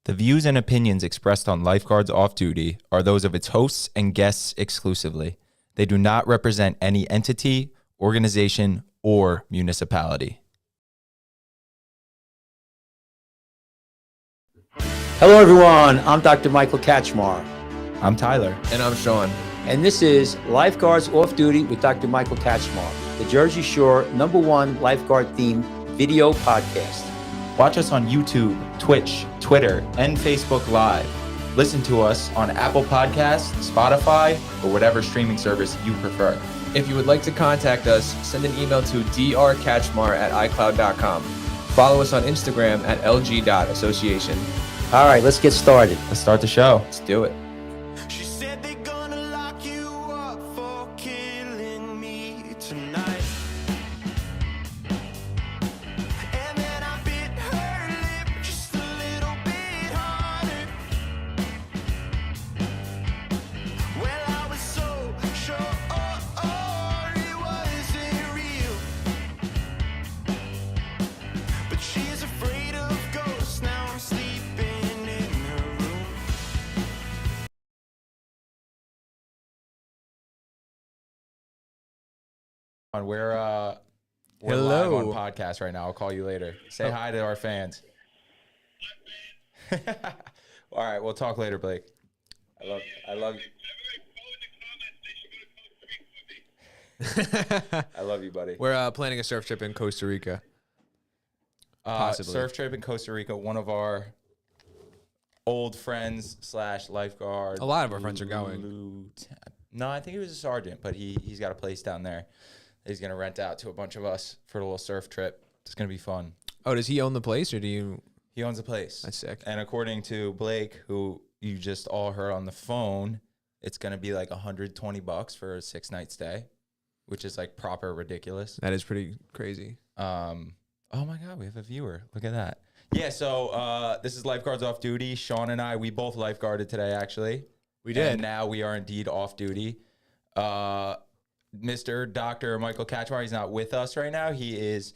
The views and opinions expressed on Lifeguards Off Duty are those of its hosts and guests exclusively. They do not represent any entity, organization, or municipality. Hello, everyone. I'm Dr. Michael Katchmar. I'm Tyler. And I'm Sean. And this is Lifeguards Off Duty with Dr. Michael Katchmar, the Jersey Shore #1 lifeguard-themed video podcast. Watch us on YouTube, Twitch, Twitter, and Facebook Live. Listen to us on Apple Podcasts, Spotify, or whatever streaming service you prefer. If you would like to contact us, send an email to drkatchmar@icloud.com. Follow us on Instagram at lg.association. All right, let's get started. Let's start the show. Let's do it. She said they're gonna lock you up for killing me tonight. And then I bit her lip just a little bit harder. Well, I was so sure it wasn't real. But she's afraid of ghosts. Now I'm sleeping in her room. We're Hello. live on podcast right now. I'll call you later. Say hi to our fans. All right, we'll talk later, Blake. I love I love you, buddy. We're planning a surf trip in Costa Rica. Possibly. Surf trip in Costa Rica. One of our old friends / lifeguard. A lot of our friends are going. No, I think he was a sergeant, but he's got a place down there. He's gonna rent out to a bunch of us for a little surf trip. It's gonna be fun. Oh, does he own the place or do you? He owns a place. That's sick. And according to Blake, who you just all heard on the phone, it's gonna be like $120 for a 6-night stay, which is like proper ridiculous. That is pretty crazy. Oh my God, we have a viewer. Look at that. Yeah, so this is Lifeguards Off Duty. Sean and I, we both lifeguarded today, actually. We did. And now we are indeed off duty. Mr. Dr. Michael Katchmar, he's not with us right now. He is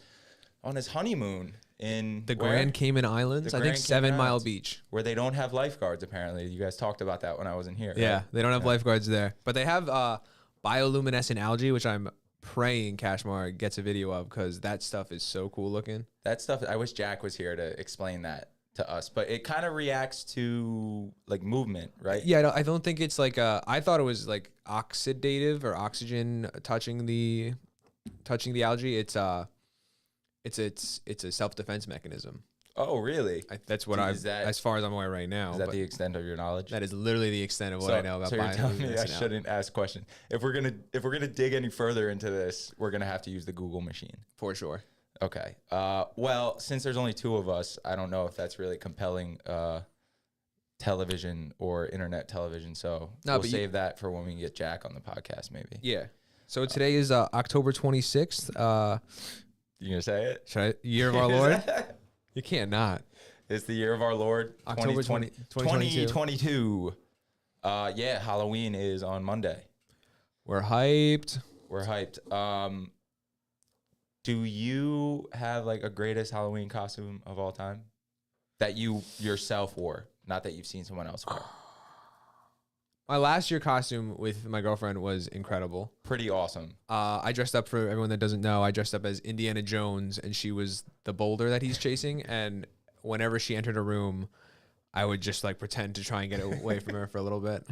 on his honeymoon in The Grand Cayman Islands, The I think Grand 7 Cayman Mile Islands, Beach. where they don't have lifeguards, apparently. You guys talked about that when I wasn't here. Yeah, right? they don't have lifeguards there. But they have bioluminescent algae, which I'm praying Kashmar gets a video of because that stuff is so cool looking. That stuff, I wish Jack was here to explain that to us, but it kind of reacts to like movement, right? Yeah, I don't think it's like I thought it was like oxidative or oxygen touching the algae. It's a self-defense mechanism. Oh, really? That's what as far as I'm aware right now. Is that the extent of your knowledge? That is literally the extent of what I know about So you're telling me I bioluminescent algae. shouldn't ask questions. If we're gonna dig any further into this, we're gonna have to use the Google machine. For sure. Okay. Well, since there's only 2 of us, I don't know if that's really compelling television or internet television. So we'll save that for when we get Jack on the podcast, maybe. Yeah. So today is October 26th. You gonna say it? Year of our Lord? You can't not. It's the year of our Lord, October 2022. 2022. Yeah, Halloween is on Monday. We're hyped. We're hyped. Do you have like a greatest Halloween costume of all time that you yourself wore? Not that you've seen someone else wear. My last year costume with my girlfriend was incredible. Pretty awesome. I dressed up, for everyone that doesn't know, I dressed up as Indiana Jones, and she was the boulder that he's chasing. And whenever she entered a room, I would just like pretend to try and get away from her for a little bit.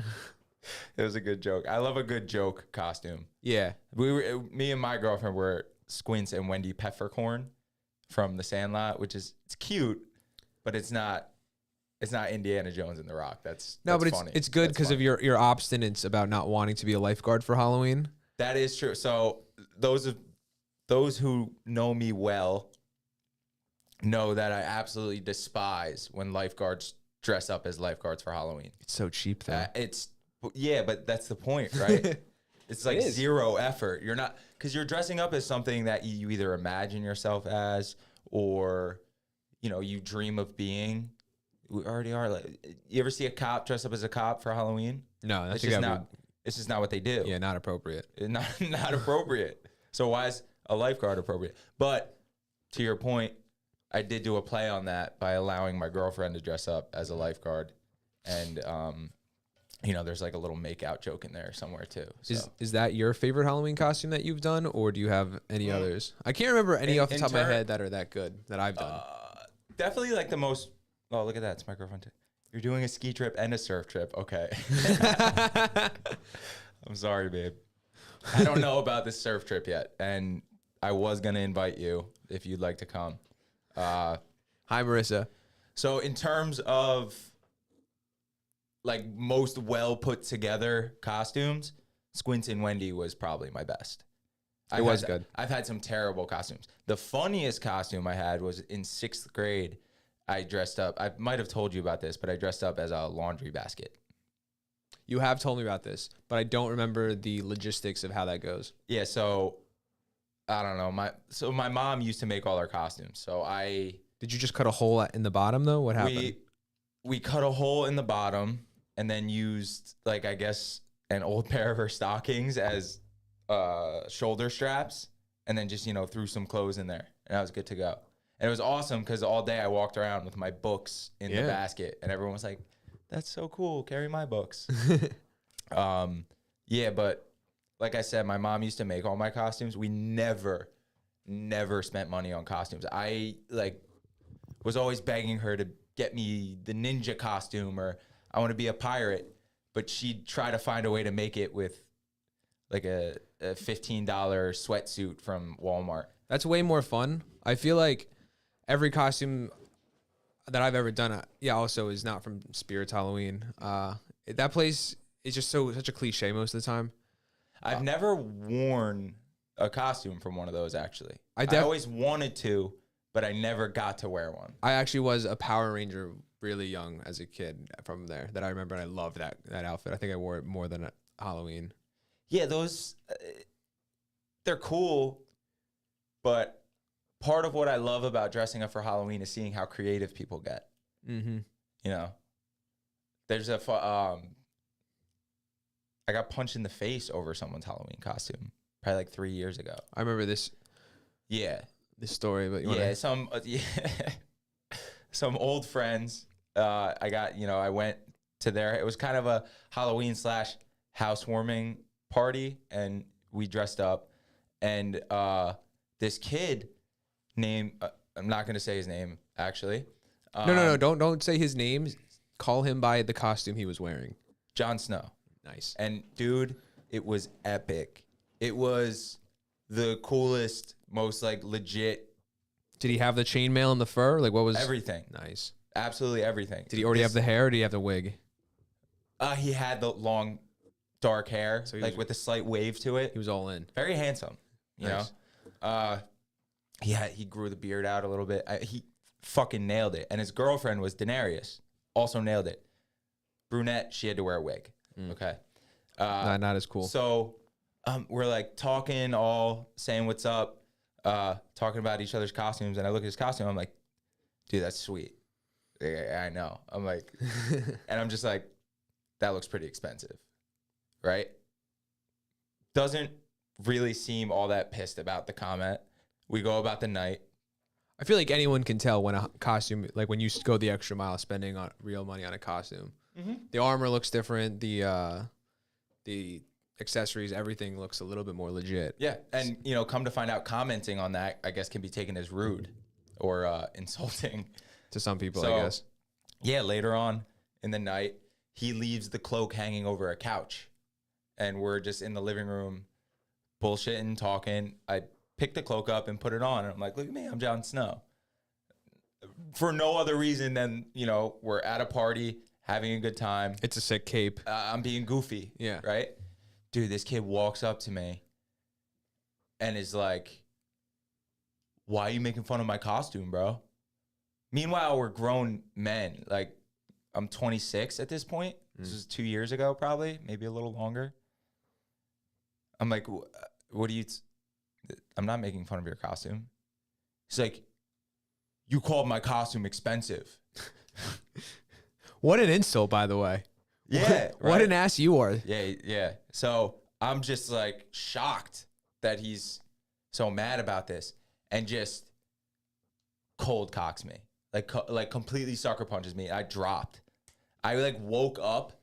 It was a good joke. I love a good joke costume. Yeah. Me and my girlfriend were Squints and Wendy Peppercorn from The Sandlot, which is it's cute, but it's not Indiana Jones and The Rock. That's but funny. it's good because of your obstinance about not wanting to be a lifeguard for Halloween. That is true. So those who know me well know that I absolutely despise when lifeguards dress up as lifeguards for Halloween. It's so cheap though. But that's the point, right? It's like zero effort. You're not, because you're dressing up as something that you either imagine yourself as or, you dream of being. We already are. Like, you ever see a cop dress up as a cop for Halloween? No, that's it's just not what they do. Yeah, not appropriate. Not appropriate. So why is a lifeguard appropriate? But to your point, I did do a play on that by allowing my girlfriend to dress up as a lifeguard. And, you know, there's like a little make-out joke in there somewhere too. So. Is that your favorite Halloween costume that you've done, or do you have any others? I can't remember any off the top of my head that are that good that I've done. Definitely like the most. Oh, look at that! It's my girlfriend too. You're doing a ski trip and a surf trip. Okay. I'm sorry, babe. I don't know about this surf trip yet, and I was gonna invite you if you'd like to come. Hi, Marissa. So in terms of like most well put together costumes, Squints and Wendy was probably my best. It was good. I've had some terrible costumes. The funniest costume I had was in 6th grade. I dressed up. I might have told you about this, but I dressed up as a laundry basket. You have told me about this, but I don't remember the logistics of how that goes. Yeah, so I don't know. My mom used to make all our costumes. So Did you just cut a hole in the bottom though? What happened? We cut a hole in the bottom and then used like I guess an old pair of her stockings as shoulder straps, and then just, you know, threw some clothes in there, and I was good to go. And it was awesome because all day I walked around with my books in the basket, and everyone was like, "That's so cool. Carry my books." Yeah, but like I said, my mom used to make all my costumes. We never spent money on costumes. I like was always begging her to get me the ninja costume, or I want to be a pirate, but she'd try to find a way to make it with like a $15 sweatsuit from Walmart. That's way more fun. I feel like every costume that I've ever done, also is not from Spirits Halloween. That place is just such a cliche most of the time. I've never worn a costume from one of those, actually. I always wanted to, but I never got to wear one. I actually was a Power Ranger really young as a kid from there that I remember, and I loved that outfit. I think I wore it more than Halloween. Yeah, those, they're cool, but part of what I love about dressing up for Halloween is seeing how creative people get. Mm-hmm. You know, there's I got punched in the face over someone's Halloween costume probably like 3 years ago. I remember this. Yeah. This story, but some old friends. I went to it was kind of a Halloween / housewarming party, and we dressed up, and this kid named I'm not going to say his name actually. No, don't say his name. Call him by the costume he was wearing. Jon Snow. Nice. And dude, it was epic. It was the coolest, most like legit. Did he have the chainmail and the fur? Like what was everything? Nice. Absolutely everything. Did he already have the hair, or did he have the wig? He had the long dark hair, so like with a slight wave to it. He was all in. Very handsome, you know. He grew the beard out a little bit. He fucking nailed it. And his girlfriend was Daenerys, also nailed it. Brunette, she had to wear a wig. Okay. Not as cool. So we're like talking, all saying what's up, talking about each other's costumes. And I look at his costume, I'm like, dude, that's sweet. Yeah, I know. I'm like, and I'm just like, that looks pretty expensive. Right? Doesn't really seem all that pissed about the comment. We go about the night. I feel like anyone can tell when a costume, like when you go the extra mile spending on real money on a costume. Mm-hmm. The armor looks different. The accessories, everything looks a little bit more legit. Yeah, and you know, come to find out, commenting on that, I guess, can be taken as rude or insulting to some people. I guess. Yeah, later on in the night, he leaves the cloak hanging over a couch, and we're just in the living room, bullshitting, talking. I picked the cloak up and put it on, and I'm like, "Look at me, I'm Jon Snow." For no other reason than, you know, we're at a party, having a good time. It's a sick cape. I'm being goofy. Yeah. Right? Dude, this kid walks up to me and is like, "Why are you making fun of my costume, bro?" Meanwhile, we're grown men. Like, I'm 26 at this point. This was 2 years ago, probably, maybe a little longer. I'm like, "What do you... I'm not making fun of your costume." He's like, "You called my costume expensive." What an insult, by the way. Yeah. What an ass you are. Yeah. So I'm just like shocked that he's so mad about this, and just cold cocks me, like completely sucker punches me. I dropped. I like woke up.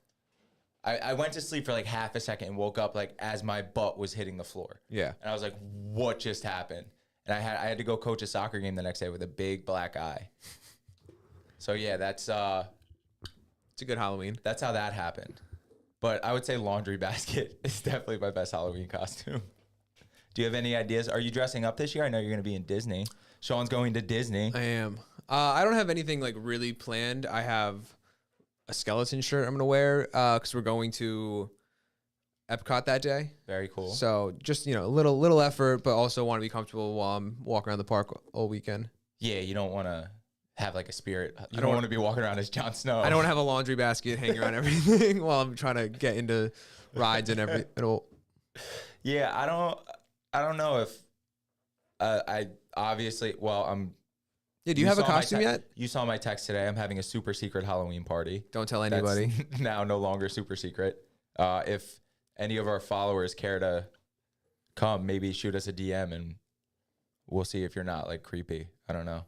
I went to sleep for like half a second and woke up like as my butt was hitting the floor. Yeah. And I was like, what just happened? And I had to go coach a soccer game the next day with a big black eye. So yeah, it's a good Halloween. That's how that happened. But I would say laundry basket is definitely my best Halloween costume. Do you have any ideas? Are you dressing up this year? I know you're going to be in Disney. Sean's going to Disney. I am. I don't have anything like really planned. I have a skeleton shirt I'm going to wear because we're going to Epcot that day. Very cool. So just, you know, a little effort, but also want to be comfortable while I'm walking around the park all weekend. Yeah, you don't want to have like a spirit. You don't want to be walking around as Jon Snow. I don't want to have a laundry basket hanging around everything while I'm trying to get into rides and everything. Yeah, I don't know if I obviously, well, Yeah, do you have a costume yet? You saw my text today. I'm having a super secret Halloween party. Don't tell anybody. That's now no longer super secret. If any of our followers care to come, maybe shoot us a DM and we'll see if you're not like creepy. I don't know.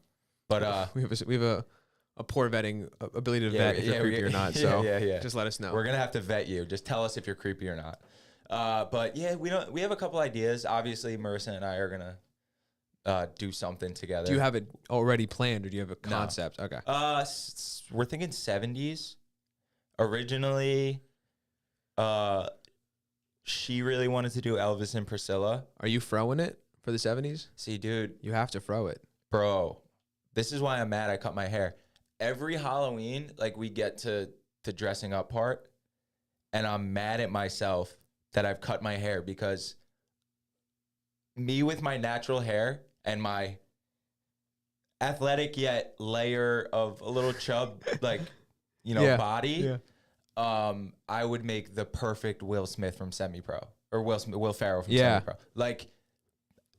But we have a poor vetting ability to vet if you're creepy or not. So just let us know. We're gonna have to vet you. Just tell us if you're creepy or not. But yeah, we have a couple ideas. Obviously, Marissa and I are gonna do something together. Do you have it already planned, or do you have a concept? No. Okay. We're thinking 70s. Originally, she really wanted to do Elvis and Priscilla. Are you froing it for the 70s? See, dude, You have to fro it. bro, this is why I'm mad I cut my hair. Every Halloween, like we get to the dressing up part, and I'm mad at myself that I've cut my hair because me with my natural hair and my athletic yet layer of a little chub, like, you know, body, I would make the perfect Will Smith from Semi-Pro or Will Ferrell from Semi-Pro. Like,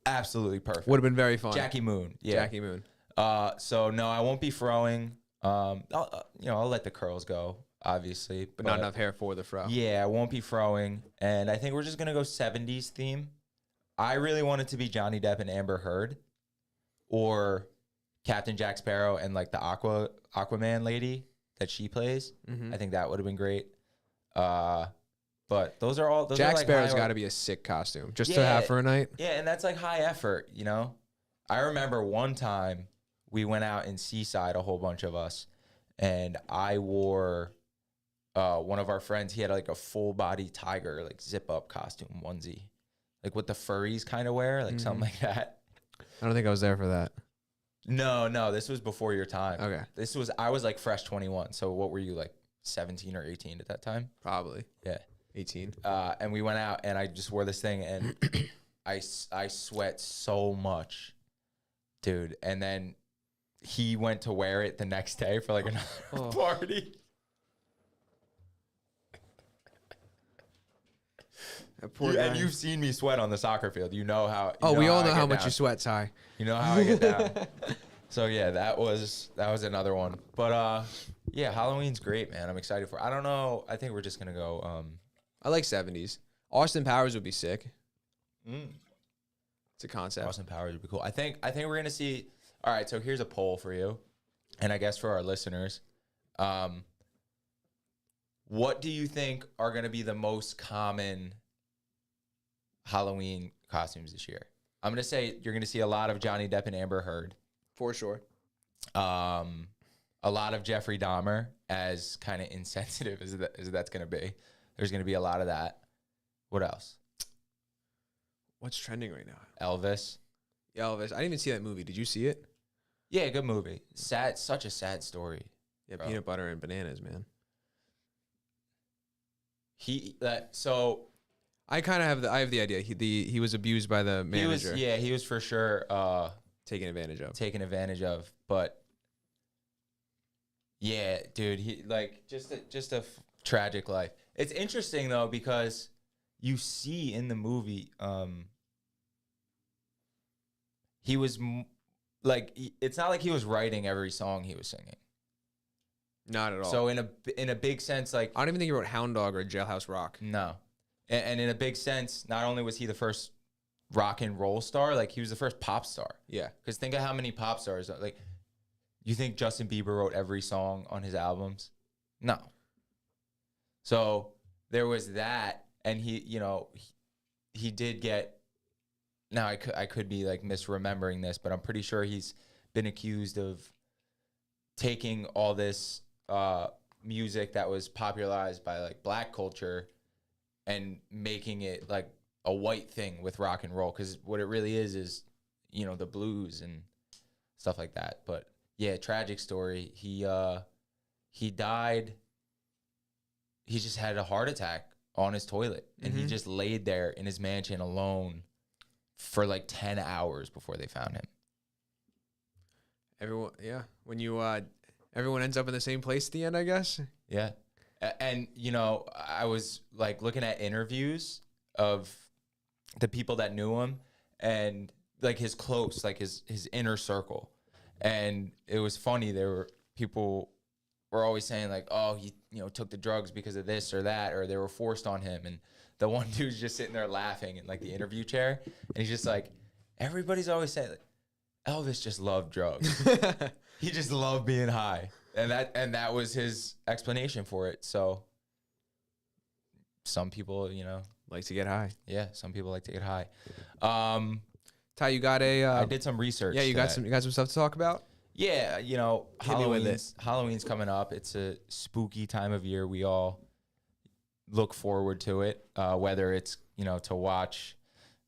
absolutely perfect. Would have been very fun. Jackie Moon. Yeah. Jackie Moon. So no, I won't be throwing. I'll let the curls go, obviously, But not enough hair for the fro. Yeah, I won't be throwing, and I think we're just gonna go 70s theme. I really want it to be Johnny Depp and Amber Heard, or Captain Jack Sparrow and like the Aquaman lady that she plays. Mm-hmm. I think that would have been great. But those are all. Jack like Sparrow's got to be a sick costume just to have for a night. Yeah, and that's like high effort, you know. I remember one time we went out in Seaside, a whole bunch of us, and I wore one of our friends. He had like a full body tiger, like zip up costume onesie, like what the furries kind of wear, like something like that. I don't think I was there for that. No, this was before your time. Okay. I was like fresh 21. So what were you, like 17 or 18 at that time? Probably. Yeah. 18. And we went out and I just wore this thing and I sweat so much, dude. And then he went to wear it the next day for like another party. And you've seen me sweat on the soccer field. You know how. We all know how much you sweat, Ty. You know how I get down. So yeah, that was another one. But yeah, Halloween's great, man. I'm excited for it. I don't know. I think we're just gonna go. I like 70s. Austin Powers would be sick. It's a concept. Austin Powers would be cool. I think we're gonna see. All right, so here's a poll for you, and I guess for our listeners. What do you think are gonna be the most common Halloween costumes this year? I'm gonna say you're gonna see a lot of Johnny Depp and Amber Heard. For sure. A lot of Jeffrey Dahmer, as kind of insensitive as that's gonna be. There's gonna be a lot of that. What else? What's trending right now? Elvis. Yeah, Elvis. I didn't even see that movie. Did you see it? Yeah, good movie. Sad, such a sad story. Yeah, bro. peanut butter and bananas, man. So I kind of have the idea. He was abused by the manager. He was for sure taken advantage of. But yeah, dude, he like just a tragic life. It's interesting though because you see in the movie, he was it's not like he was writing every song he was singing. Not at all. So in a big sense, like I don't even think he wrote Hound Dog or Jailhouse Rock. No, and in a big sense, not only was he the first rock and roll star, like he was the first pop star. Yeah. Because think of how many pop stars, like You think Justin Bieber wrote every song on his albums? No. So there was that, and he did get. Now I could be like misremembering this, but I'm pretty sure he's been accused of taking all this music that was popularized by like black culture and making it like a white thing with rock and roll, because what it really is the blues and stuff like that. But yeah, tragic story. He died. He just had a heart attack on his toilet, and he just laid there in his mansion alone for like 10 hours before they found him. Everyone, yeah. When you everyone ends up in the same place at the end, I guess. Yeah. And I was like looking at interviews of the people that knew him and like his close, like his inner circle. And it was funny. People were always saying like, oh, he took the drugs because of this or that, or they were forced on him. And the one dude's just sitting there laughing in like the interview chair, and he's just like, everybody's always saying like, Elvis just loved drugs. He just loved being high, and that was his explanation for it. So some people, Like to get high. yeah, some people like to get high. Ty, you got I did some research. Yeah, you got today. some stuff to talk about. Yeah, Hit me with it. Halloween's coming up. It's a spooky time of year. We all look forward to it, whether it's, to watch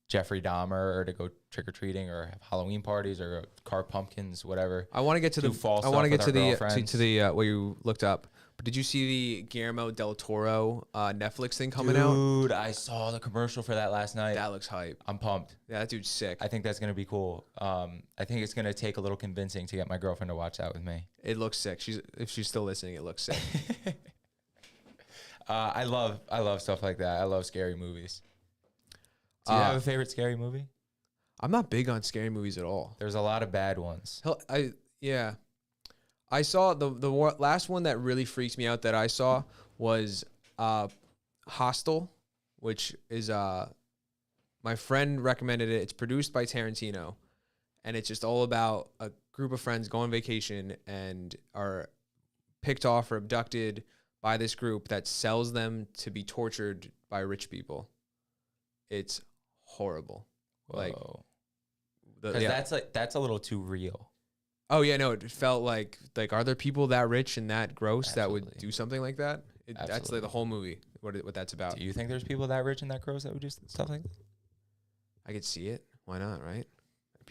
Jeffrey Dahmer or to go trick-or-treating or have Halloween parties or carve pumpkins, whatever. I want to get to the what you looked up. But did you see the Guillermo del Toro Netflix thing coming out? Dude, I saw the commercial for that last night. That looks hype. I'm pumped. Yeah, that dude's sick. I think that's going to be cool. I think it's going to take a little convincing to get my girlfriend to watch that with me. It looks sick. If she's still listening, it looks sick. I love stuff like that. I love scary movies. Do you have a favorite scary movie? I'm not big on scary movies at all. There's a lot of bad ones. I saw the last one that really freaked me out that I saw was Hostel, which is my friend recommended it. It's produced by Tarantino, and it's just all about a group of friends go on vacation and are picked off or abducted by this group that sells them to be tortured by rich people. It's horrible. Whoa. That's a little too real. Oh yeah, no, it felt like are there people that rich and that gross Absolutely. that would do something like that? That's like the whole movie. What that's about. Do you think there's people that rich and that gross that would do stuff like that? I could see it. Why not? Right?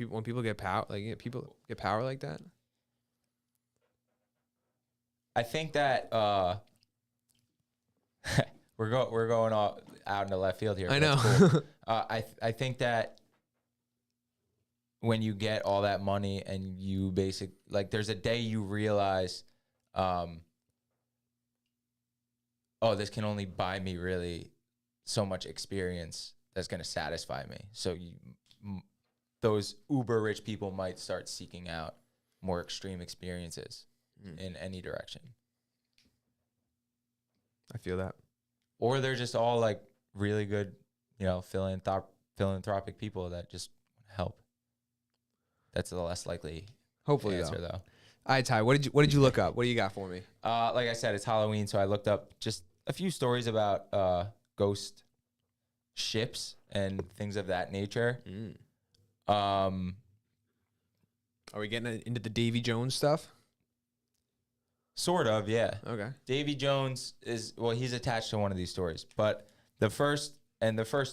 When people get power, people get power like that. I think that we're going all out into left field here. I know. Cool. I think that when you get all that money and you there's a day you realize, this can only buy me really so much experience that's going to satisfy me. So those uber rich people might start seeking out more extreme experiences in any direction. I feel that. Or they're just all like really good, philanthropic people that just help. That's the less likely Hopefully answer, though. All right, Ty, what did you look up? What do you got for me? Like I said, it's Halloween, so I looked up just a few stories about ghost ships and things of that nature. Are we getting into the Davy Jones stuff? Sort of, yeah. Okay. Davy Jones he's attached to one of these stories, but the first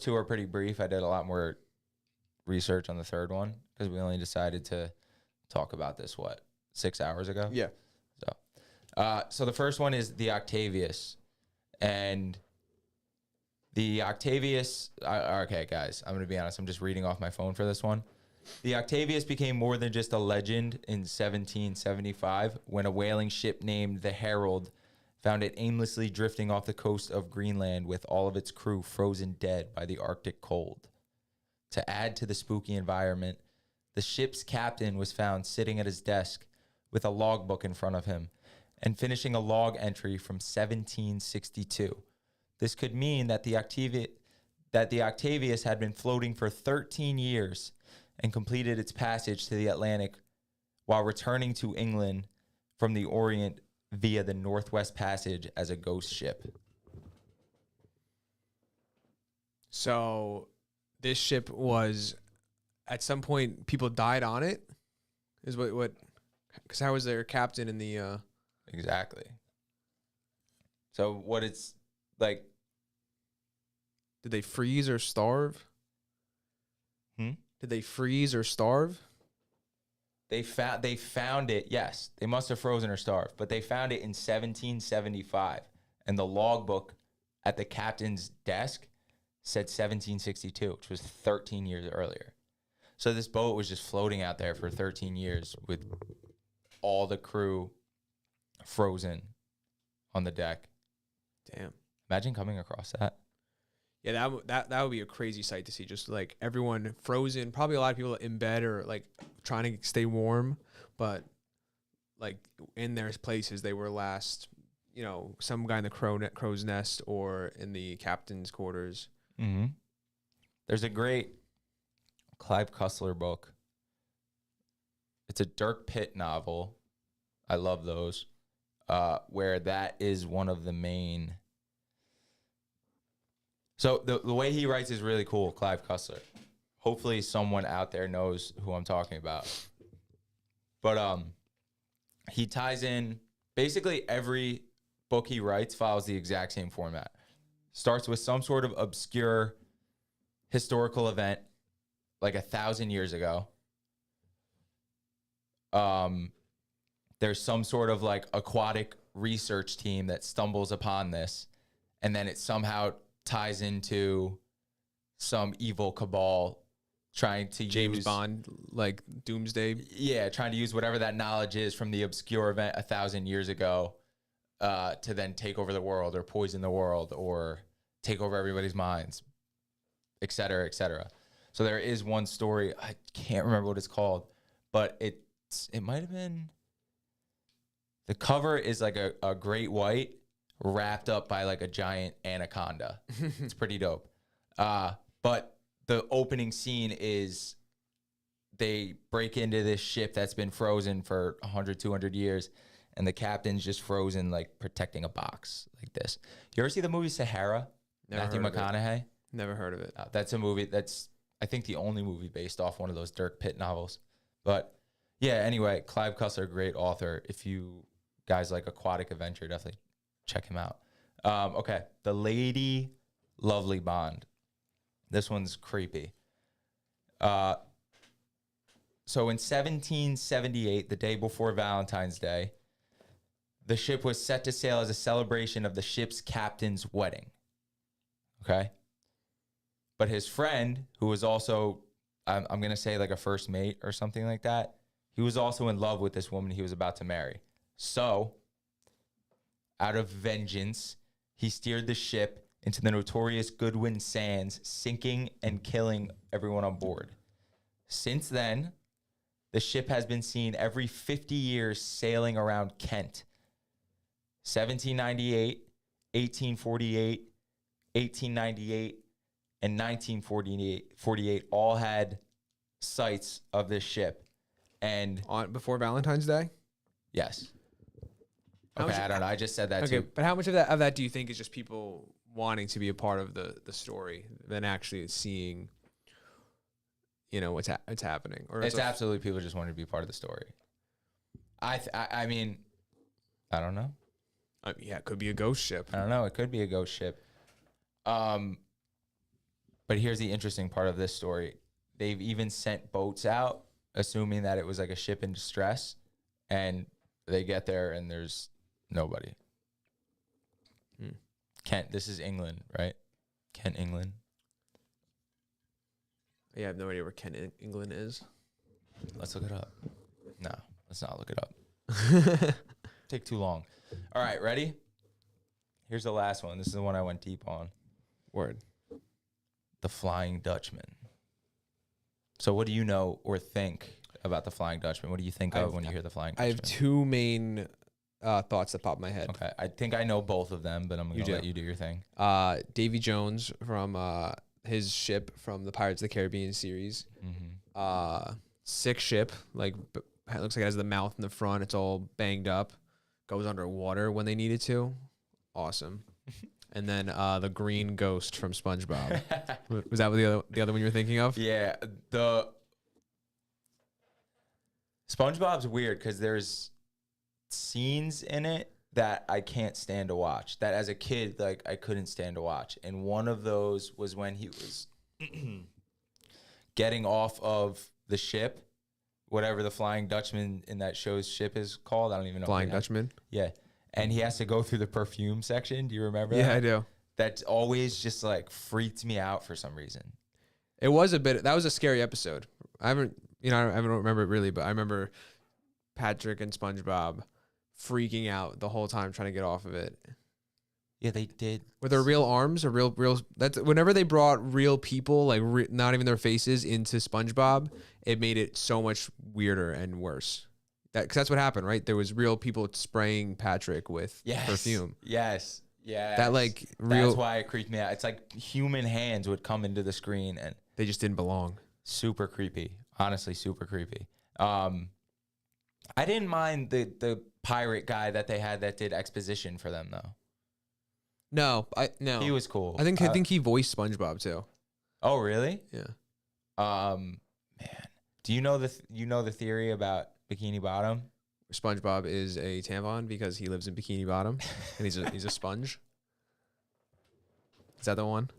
two are pretty brief. I did a lot more research on the third one because we only decided to talk about this 6 hours ago. Yeah. So the first one is the Octavius, and the Octavius. Okay, guys, I'm gonna be honest. I'm just reading off my phone for this one. The Octavius became more than just a legend in 1775 when a whaling ship named the Herald found it aimlessly drifting off the coast of Greenland with all of its crew frozen dead by the Arctic cold. To add to the spooky environment, the ship's captain was found sitting at his desk with a logbook in front of him and finishing a log entry from 1762. This could mean that the Octavius had been floating for 13 years and completed its passage to the Atlantic while returning to England from the Orient via the Northwest Passage as a ghost ship. So this ship was, at some point, people died on it? Is what? Because how was their captain in the... Exactly. So what it's like... Did they freeze or starve? Did they freeze or starve? They found it, yes. They must have frozen or starved, but they found it in 1775. And the logbook at the captain's desk said 1762, which was 13 years earlier. So this boat was just floating out there for 13 years with all the crew frozen on the deck. Damn. Imagine coming across that. Yeah, that would be a crazy sight to see. Just like everyone frozen, probably a lot of people in bed or like trying to stay warm, but like in their places they were last, you know, some guy in the crow's nest or in the captain's quarters. Mm-hmm. There's a great Clive Cussler book. It's a Dirk Pitt novel. I love those. Where that is one of the main. So the way he writes is really cool, Clive Cussler. Hopefully someone out there knows who I'm talking about. But he ties in basically every book he writes follows the exact same format. Starts with some sort of obscure historical event like 1,000 years ago. There's some sort of like aquatic research team that stumbles upon this, and then it somehow ties into some evil cabal trying to James Bond, like Doomsday. Yeah, trying to use whatever that knowledge is from the obscure event 1,000 years ago to then take over the world or poison the world or take over everybody's minds, et cetera, et cetera. So there is one story, I can't remember what it's called, but it might have been, the cover is like a great white wrapped up by like a giant anaconda. It's pretty dope. But the opening scene is they break into this ship that's been frozen for 100, 200 years, and the captain's just frozen, like protecting a box like this. You ever see the movie Sahara? Matthew McConaughey? Never heard of it. That's a movie that's, I think, the only movie based off one of those Dirk Pitt novels. But yeah, anyway, Clive Cussler, great author. If you guys like aquatic adventure, definitely check him out. Okay, the Lady Lovely Bond. This one's creepy. So in 1778, the day before Valentine's Day, the ship was set to sail as a celebration of the ship's captain's wedding. Okay? But his friend, who was also, I'm going to say like a first mate or something like that, he was also in love with this woman he was about to marry. So, out of vengeance, he steered the ship into the notorious Goodwin Sands, sinking and killing everyone on board. Since then, the ship has been seen every 50 years sailing around Kent. 1798, 1848, 1898, and 1948 all had sights of this ship. And before Valentine's Day? Yes. Okay, I don't know. I just said that too. But how much of that do you think is just people wanting to be a part of the story than actually seeing, you know, what's happening? Or it's absolutely people just wanting to be part of the story. I mean, I don't know. Yeah, it could be a ghost ship. I don't know. It could be a ghost ship. But here's the interesting part of this story. They've even sent boats out, assuming that it was like a ship in distress, and they get there and there's nobody. Kent, this is England, right? Kent, England. Yeah, I have no idea where Kent, England is. Let's look it up. No, let's not look it up. Take too long. All right, ready? Here's the last one. This is the one I went deep on. Word. The Flying Dutchman. So what do you know or think about the Flying Dutchman? What do you think of when you hear the Flying Dutchman? I have two main thoughts that pop in my head. Okay, I think I know both of them, but I'm going to let you do your thing. Davy Jones from his ship from the Pirates of the Caribbean series. Mm-hmm. Sick ship, like it looks like it has the mouth in the front. It's all banged up. Goes underwater when they needed to. Awesome. And then the green ghost from SpongeBob. Was that the other one you were thinking of? Yeah, the SpongeBob's weird because there's scenes in it that I can't stand to watch. That as a kid, like I couldn't stand to watch. And one of those was when he was getting off of the ship, whatever the Flying Dutchman in that show's ship is called. I don't even know. Flying Dutchman? Yeah. And he has to go through the perfume section. Do you remember that? Yeah, I do. That always just like freaked me out for some reason. It was that was a scary episode. I don't remember it really, but I remember Patrick and SpongeBob freaking out the whole time trying to get off of it. Yeah, they did. Were there real arms or real? That's whenever they brought real people, like not even their faces, into SpongeBob, it made it so much weirder and worse. Because that's what happened, right? There was real people spraying Patrick with perfume. Yes. Yeah. That like real. That's why it creeped me out. It's like human hands would come into the screen and they just didn't belong. Super creepy. Honestly, super creepy. I didn't mind the pirate guy that they had that did exposition for them though. No. He was cool. I think he voiced SpongeBob too. Oh really? Yeah. Man, do you know the theory about Bikini Bottom? SpongeBob is a tampon because he lives in Bikini Bottom and he's a sponge. Is that the one?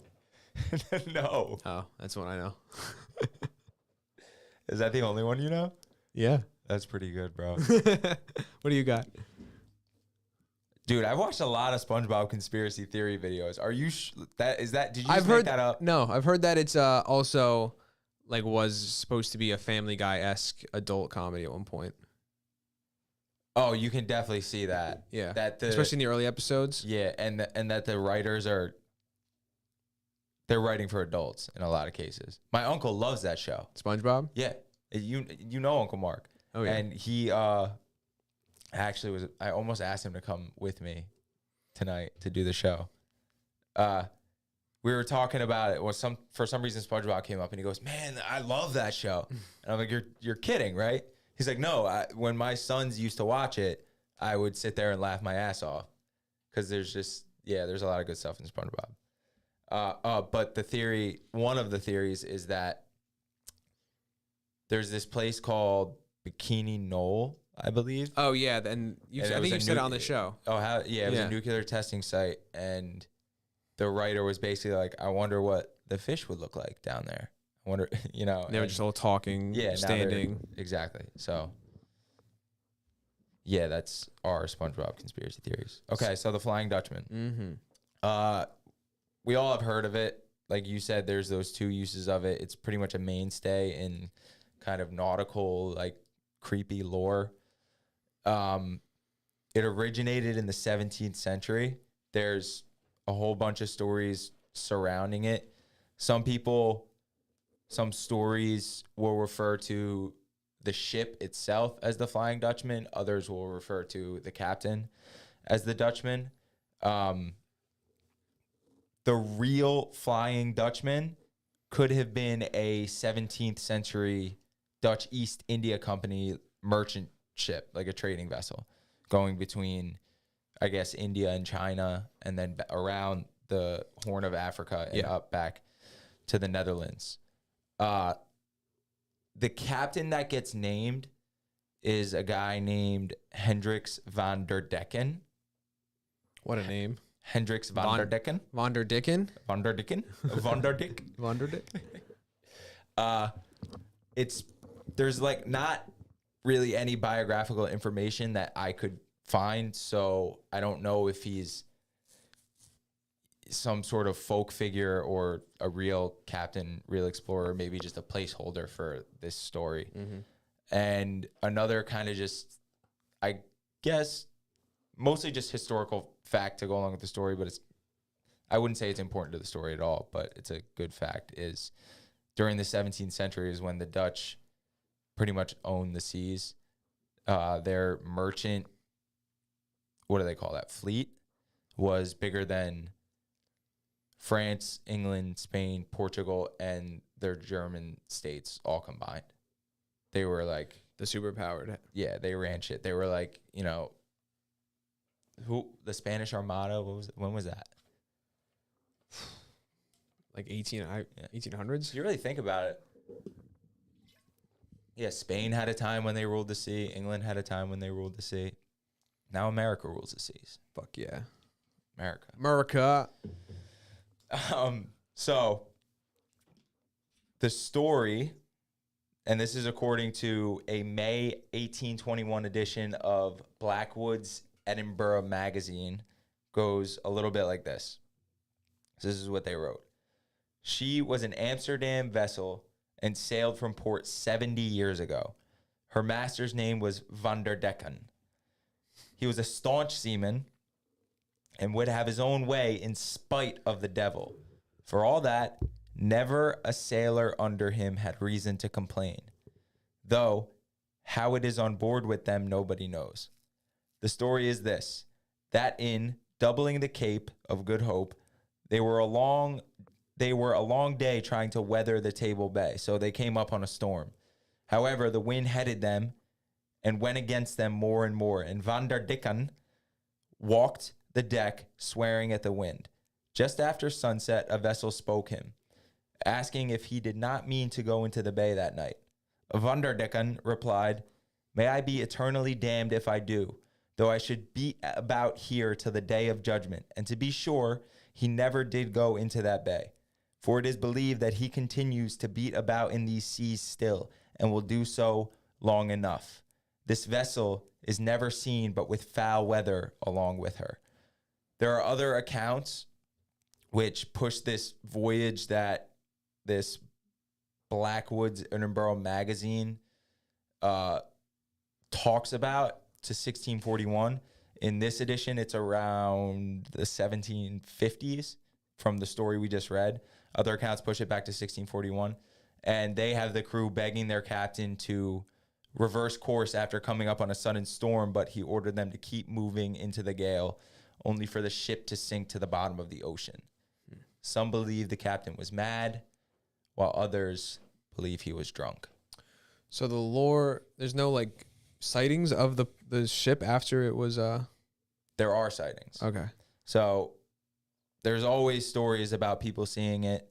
No. Oh, that's one I know. Is that the only one you know? Yeah. That's pretty good, bro. What do you got? Dude, I've watched a lot of SpongeBob conspiracy theory videos. Are you did you just I've make heard that up? No, I've heard that it's also like was supposed to be a Family Guy-esque adult comedy at one point. Oh, you can definitely see that. Yeah. Especially in the early episodes. Yeah, and that the writers they're writing for adults in a lot of cases. My uncle loves that show. SpongeBob? Yeah. You know Uncle Mark. Oh yeah. And he actually I almost asked him to come with me tonight to do the show. We were talking about it. For some reason SpongeBob came up and he goes, "Man, I love that show." And I'm like, "You're kidding, right?" He's like, "No, when my sons used to watch it, I would sit there and laugh my ass off because there's a lot of good stuff in SpongeBob." But one of the theories is that there's this place called Bikini Knoll, I believe. Oh yeah, and I think you said it on the show. Oh, it was a nuclear testing site, and the writer was basically like, "I wonder what the fish would look like down there. I wonder," They were just all talking, standing. Exactly. So, yeah, that's our SpongeBob conspiracy theories. Okay, so the Flying Dutchman. Mm-hmm. We all have heard of it. Like you said, there's those two uses of it. It's pretty much a mainstay in kind of nautical, like creepy lore. It originated in the 17th century. There's a whole bunch of stories surrounding it. Some stories will refer to the ship itself as the Flying Dutchman. Others will refer to the captain as the Dutchman. The real Flying Dutchman could have been a 17th century Dutch East India Company merchant ship, like a trading vessel, going between, I guess, India and China, and then around the Horn of Africa and up back to the Netherlands. The captain that gets named is a guy named Hendricks van der Decken. What a name. Hendricks van der Decken. Van der Dicken? Van der Dicken? Van der Dick? Van der Dick? There's like not really any biographical information that I could find, so I don't know if he's some sort of folk figure or a real captain, real explorer, maybe just a placeholder for this story. Mm-hmm. And another kind of just, I guess, mostly just historical fact to go along with the story, but I wouldn't say it's important to the story at all, but it's a good fact, is during the 17th century is when the Dutch pretty much owned the seas. Their merchant, what do they call that, fleet, was bigger than France, England, Spain, Portugal, and their German states all combined. They were like the superpowered. Yeah, they ran shit. They were like, you know, the Spanish Armada. When was that? Like 1800s. If you really think about it, yeah, Spain had a time when they ruled the sea. England had a time when they ruled the sea. Now America rules the seas. Fuck yeah, America. So the story, and this is according to a May 1821 edition of Blackwood's Edinburgh magazine, goes a little bit like this. This is what they wrote. She was an Amsterdam vessel and sailed from port 70 years ago. Her master's name was Van der Decken. He was a staunch seaman and would have his own way in spite of the devil. For all that, never a sailor under him had reason to complain. Though, how it is on board with them, nobody knows. The story is this, that in doubling the Cape of Good Hope, they were a long day trying to weather the Table Bay, so they came up on a storm. However, the wind headed them and went against them more and more, and Van der Decken walked the deck, swearing at the wind. Just after sunset, a vessel spoke him, asking if he did not mean to go into the bay that night. Van der Decken replied, "May I be eternally damned if I do, though I should beat about here till the day of judgment. And to be sure, he never did go into that bay. For it is believed that he continues to beat about in these seas still, and will do so long enough. This vessel is never seen but with foul weather along with her." There are other accounts which push this voyage that this Blackwood's Edinburgh magazine talks about to 1641. In this edition, it's around the 1750s from the story we just read. Other accounts push it back to 1641. And they have the crew begging their captain to reverse course after coming up on a sudden storm, but he ordered them to keep moving into the gale, only for the ship to sink to the bottom of the ocean. Some believe the captain was mad, while others believe he was drunk. So the lore, there's no like sightings of the ship after it was There are sightings. Okay. So there's always stories about people seeing it.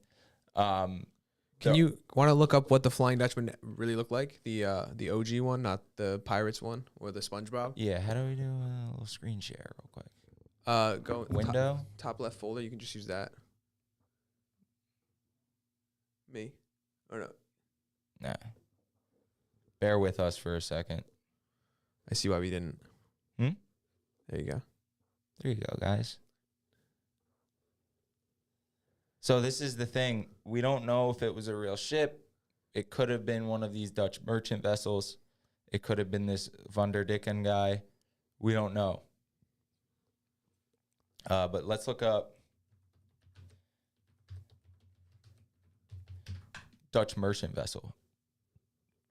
Can you want to look up what the Flying Dutchman really looked like? The OG one, not the Pirates one or the SpongeBob? Yeah, how do we do a little screen share real quick? Go Window? top left folder. You can just use that. Me? Or no? Nah. Bear with us for a second. I see why we didn't. There There you go. you go, guys. So this is the thing. We don't know if it was a real ship. It could have been one of these Dutch merchant vessels. It could have been this Van der Decken guy. We don't know. But let's look up Dutch merchant vessel.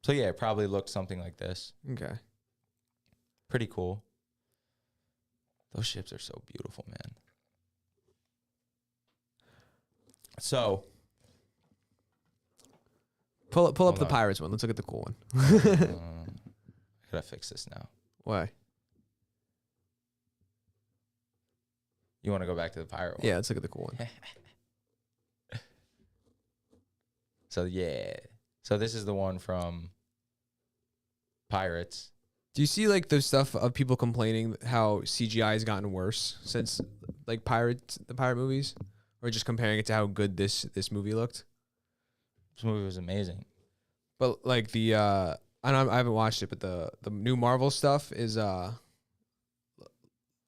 So yeah, it probably looked something like this. Okay. Pretty cool. Those ships are so beautiful, man. So Pull up Hold the on. Pirates one. Let's look at the cool one. I gotta fix this now. Why? You want to go back to the pirate one? Yeah, let's look at the cool one. So yeah. So this is the one from Pirates. Do you see like the stuff of people complaining how CGI has gotten worse since like the pirate movies, or just comparing it to how good this movie looked? This movie was amazing. But like I haven't watched it, but the new Marvel stuff is I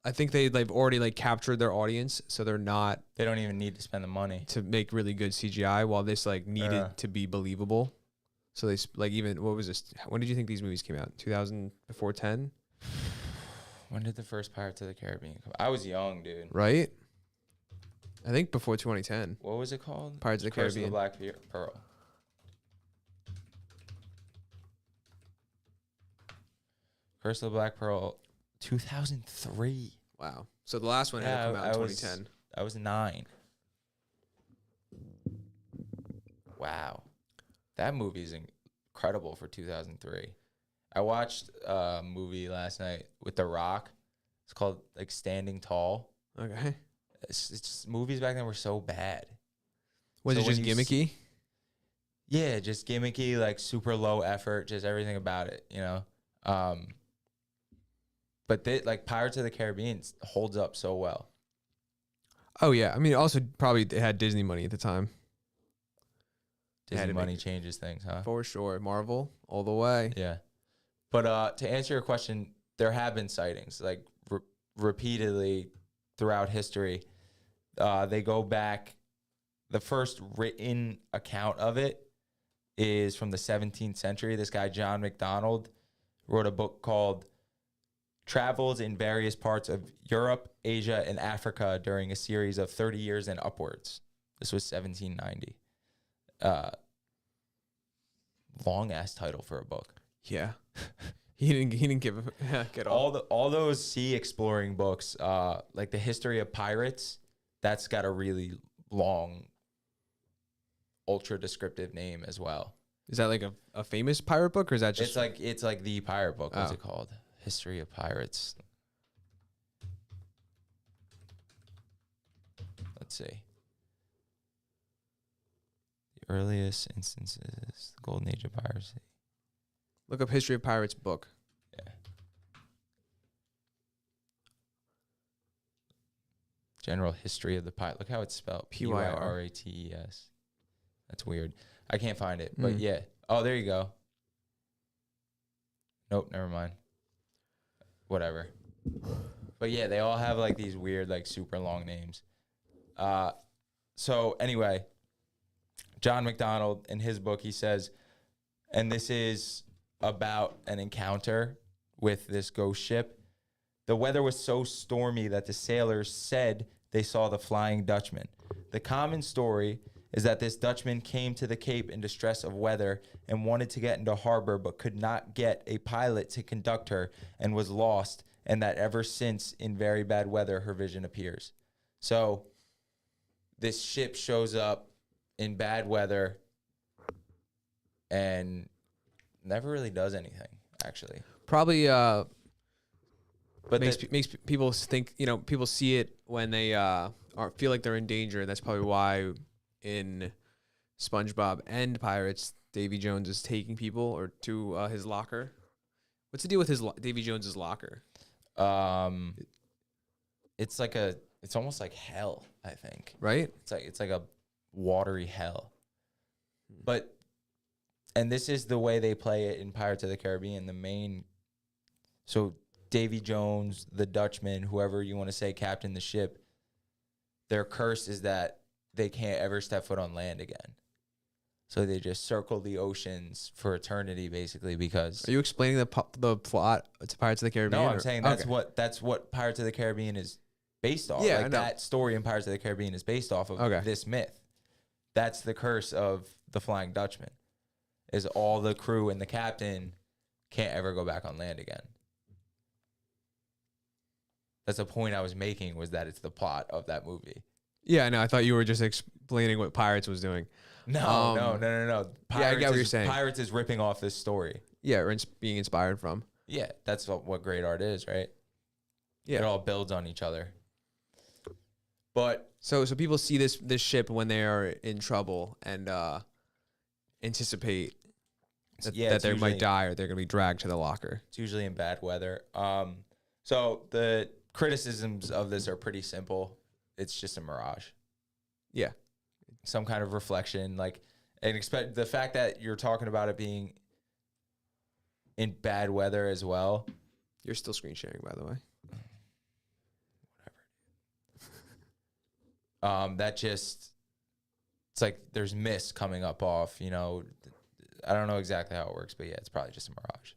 think they've already like captured their audience, so they're not They don't even need to spend the money. to make really good CGI, while this like needed to be believable. So they like even what was this? When did you think these movies came out? 2000 before 10, When did the first Pirates of the Caribbean come? I was young, dude. right? I think before 2010. What was it called? Pirates of the Curse Caribbean. of the Black Pearl. Curse of the Black Pearl, 2003. Wow. So the last one had to come out in 2010. I was 9. Wow. That movie is incredible for 2003. I watched a movie last night with The Rock. It's called like Standing Tall. Okay. It's just movies back then were so bad. Was So it when just you gimmicky? Yeah, just gimmicky, like super low effort, just everything about it, you know. But like Pirates of the Caribbean holds up so well. Oh yeah. I mean, also probably it had Disney money at the time. Disney to money make- changes things, huh? For sure. Marvel all the way. Yeah. But to answer your question, there have been sightings like repeatedly throughout history. They go back. The first written account of it is from the 17th century. This guy, John MacDonald, wrote a book called Travels in Various Parts of Europe, Asia, and Africa during a series of 30 years and upwards. This was 1790. Long ass title for a book. Yeah. He didn't give a get off. All those sea exploring books, like the history of pirates, that's got a really long, ultra descriptive name as well. Is that like a famous pirate book, or is that just It's like the pirate book. What's Oh. it called? History of Pirates. Let's see. The earliest instances, the golden age of piracy. look up History of Pirates book? Yeah. General history of the pirate. Look how it's spelled. P-Y-R. P-Y-R-A-T-E-S. That's weird. I can't find it, but Mm. yeah. Oh, there you go. Nope, never mind. Whatever. But yeah, they all have like these weird, like super long names. So anyway, John MacDonald in his book, he says, and this is about an encounter with this ghost ship. The weather was so stormy that the sailors said they saw the Flying Dutchman. The common story is that this Dutchman came to the Cape in distress of weather and wanted to get into harbor but could not get a pilot to conduct her and was lost, and that ever since in very bad weather her vision appears. So this ship shows up in bad weather and never really does anything, actually. Probably But makes people think, people see it when they feel like they're in danger. That's probably why in SpongeBob and Pirates, Davy Jones is taking people or to his locker. What's the deal with Davy Jones's locker? It's almost like hell, I think. Right? It's like a watery hell. But and this is the way they play it in Pirates of the Caribbean. So Davy Jones, the Dutchman, whoever you want to say captained the ship, their curse is that they can't ever step foot on land again. So they just circle the oceans for eternity, basically, because... Are you explaining the plot to Pirates of the Caribbean? No, I'm saying that's what Pirates of the Caribbean is based off. Yeah, I like know. that story in Pirates of the Caribbean is based off of this myth. That's the curse of the Flying Dutchman, is all the crew and the captain can't ever go back on land again. That's the point I was making, was that it's the plot of that movie. Yeah, no, I thought you were just explaining what Pirates was doing. No. Yeah, I get what you're saying. Pirates is ripping off this story. Yeah, or being inspired from. Yeah, that's what great art is, right? Yeah. It all builds on each other. But So people see this ship when they are in trouble and anticipate that they might die or they're going to be dragged to the locker. It's usually in bad weather. So the criticisms of this are pretty simple. It's just a mirage. Yeah. Some kind of reflection, and expect the fact that you're talking about it being in bad weather as well. You're still screen sharing, by the way. It's like there's mist coming up off, I don't know exactly how it works, but yeah, it's probably just a mirage.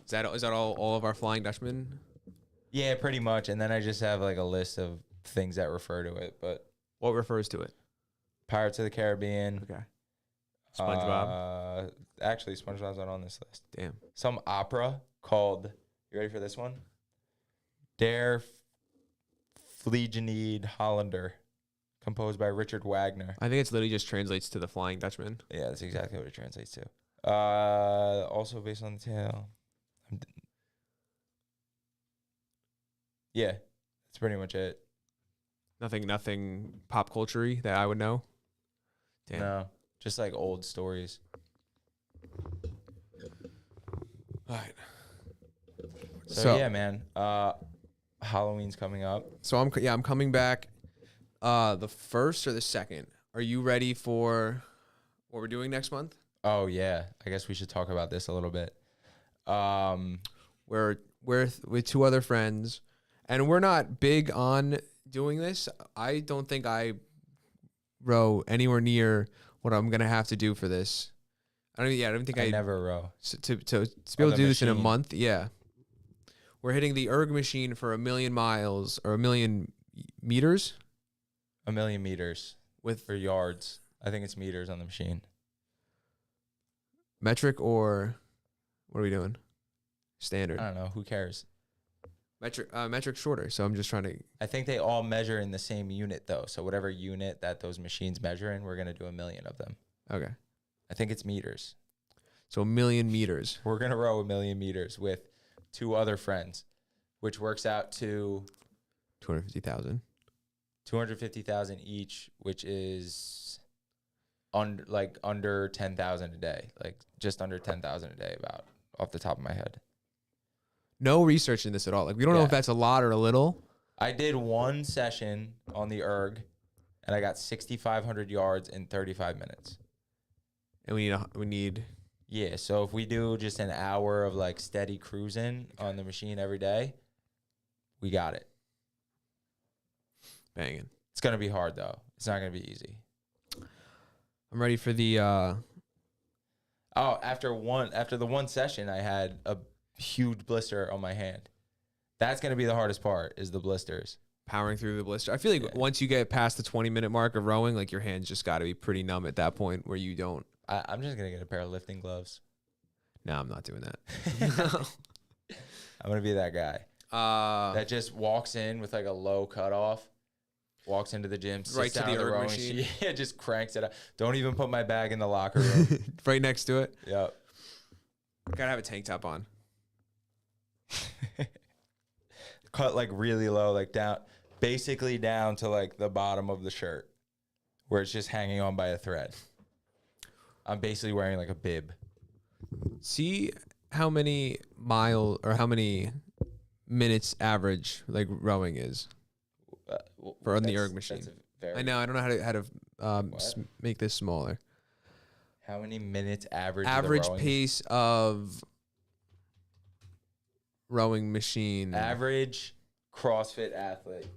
Is that all of our Flying Dutchmen? Yeah, pretty much. And then I just have a list of things that refer to it, but What refers to it? Pirates of the Caribbean. Okay. SpongeBob. Actually, SpongeBob's not on this list. Damn. Some opera called, you ready for this one? Der Fliegende Hollander composed by Richard Wagner. I think it's literally just translates to the Flying Dutchman. Yeah, that's exactly what it translates to. Also based on the tale. Yeah, that's pretty much it. Nothing pop culture-y that I would know. Damn. No, just like old stories. All right. So yeah, man. Halloween's coming up. So I'm coming back the 1st or the 2nd. Are you ready for what we're doing next month? Oh yeah, I guess we should talk about this a little bit. We're with 2 other friends, and we're not big on doing this. I don't think I row anywhere near what I'm gonna have to do for this. I don't think I never row. To be able to do this in a month. Yeah, we're hitting the erg machine for 1,000,000 miles or 1,000,000 meters. 1,000,000 meters or yards. I think it's meters on the machine. Metric, or what are we doing? Standard. I don't know. Who cares? Metric shorter. So I'm just trying to. I think they all measure in the same unit though. So whatever unit that those machines measure in, we're gonna do 1,000,000 of them. Okay. I think it's meters. So 1,000,000 meters. We're gonna row 1,000,000 meters with 2 other friends, which works out to 250,000. 250,000 each, which is under 10,000 a day, like just under 10,000 a day, about off the top of my head. No research in this at all. Like, we don't know if that's a lot or a little. I did 1 session on the erg, and I got 6,500 yards in 35 minutes. And we need. Yeah, so if we do just an hour of like steady cruising on the machine every day, we got it. Banging. It's gonna be hard though. It's not gonna be easy. I'm ready for the. After the one session, I had a huge blister on my hand. That's gonna be the hardest part, is the blisters. Powering through the blister. I feel like once you get past the 20-minute mark of rowing, like your hands just got to be pretty numb at that point where you don't. I'm just gonna get a pair of lifting gloves. No, I'm not doing that. I'm gonna be that guy that just walks in with like a low cutoff, walks into the gym, sits right to down the on erg rowing machine. sheet, yeah, just cranks it up. Don't even put my bag in the locker room. Right next to it. Yep. Gotta have a tank top on. Cut like really low, like down, basically down to like the bottom of the shirt, where it's just hanging on by a thread. I'm basically wearing like a bib. See how many miles or how many minutes average like rowing is for on the erg machine. I know. I don't know how to make this smaller. How many minutes average? Average pace of rowing machine. Average CrossFit athlete.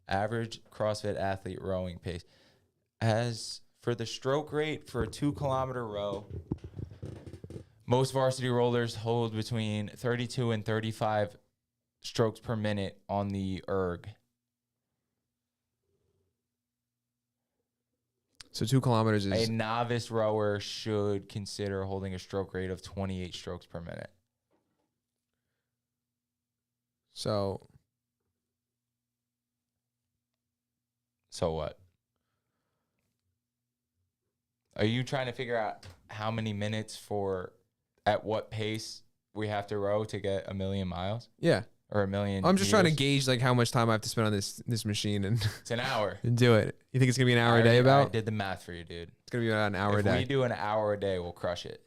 Average CrossFit athlete rowing pace. As for the stroke rate for a 2-kilometer row, most varsity rollers hold between 32 and 35 strokes per minute on the erg. So 2 kilometers is... A novice rower should consider holding a stroke rate of 28 strokes per minute. So what? Are you trying to figure out how many minutes at what pace we have to row to get 1,000,000 miles? Yeah. Or 1,000,000 I'm just trying to meters? gauge like how much time I have to spend on this machine and It's an hour. and do it. You think it's gonna be an hour a day about? I did the math for you, dude. It's gonna be about an hour a If day. we do an hour a day, we'll crush it.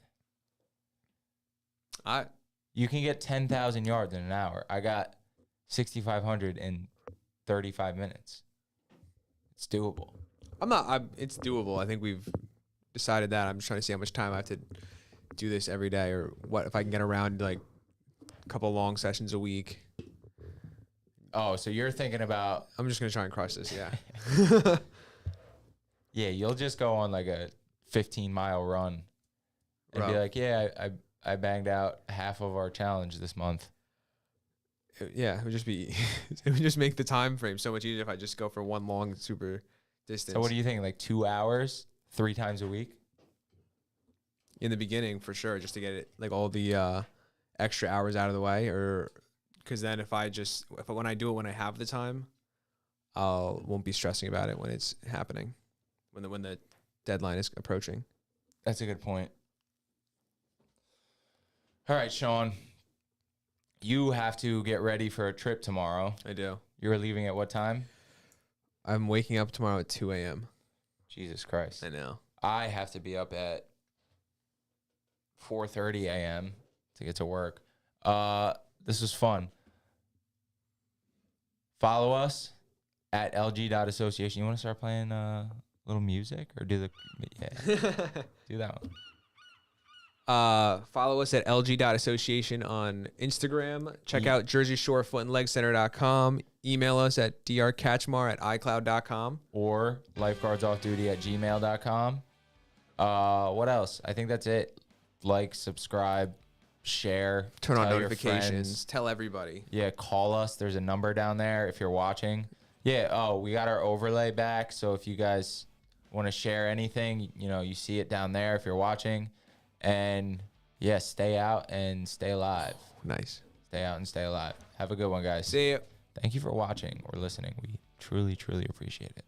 You can get 10,000 yards in an hour. I got 6,500 in 35 minutes. It's doable. It's doable. I think we've decided that. I'm just trying to see how much time I have to do this every day, or what if I can get around like a couple long sessions a week. Oh, so you're thinking about... I'm just gonna try and crush this. Yeah. Yeah, you'll just go on like a 15-mile run and be like, yeah, I banged out half of our challenge this month. Yeah, it would just be, it would just make the time frame so much easier if I just go for one long super distance. So what do you think, like 2 hours, 3 times a week? In the beginning, for sure, just to get it like all the extra hours out of the way, or Because then when I do it when I have the time, won't be stressing about it when it's happening, when the deadline is approaching. That's a good point. All right, Sean, you have to get ready for a trip tomorrow. I do. You're leaving at what time? I'm waking up tomorrow at 2 a.m. Jesus Christ. I know. I have to be up at 4:30 a.m. to get to work. This was fun. Follow us at lg.association. You want to start playing a little music or do do that one? Follow us at lg.association on Instagram. Check out JerseyShoreFootandLegCenter.com. Email us at drkatchmar@icloud.com. Or lifeguardsoffduty@gmail.com. What else? I think that's it. Like, subscribe, share. Turn on tell your notifications. friends. Tell everybody. Yeah, call us. There's a number down there if you're watching. Yeah, we got our overlay back. So if you guys want to share anything, you see it down there if you're watching. And yeah, stay out and stay alive. Nice. Stay out and stay alive. Have a good one, guys. See you. Thank you for watching or listening. We truly, truly appreciate it.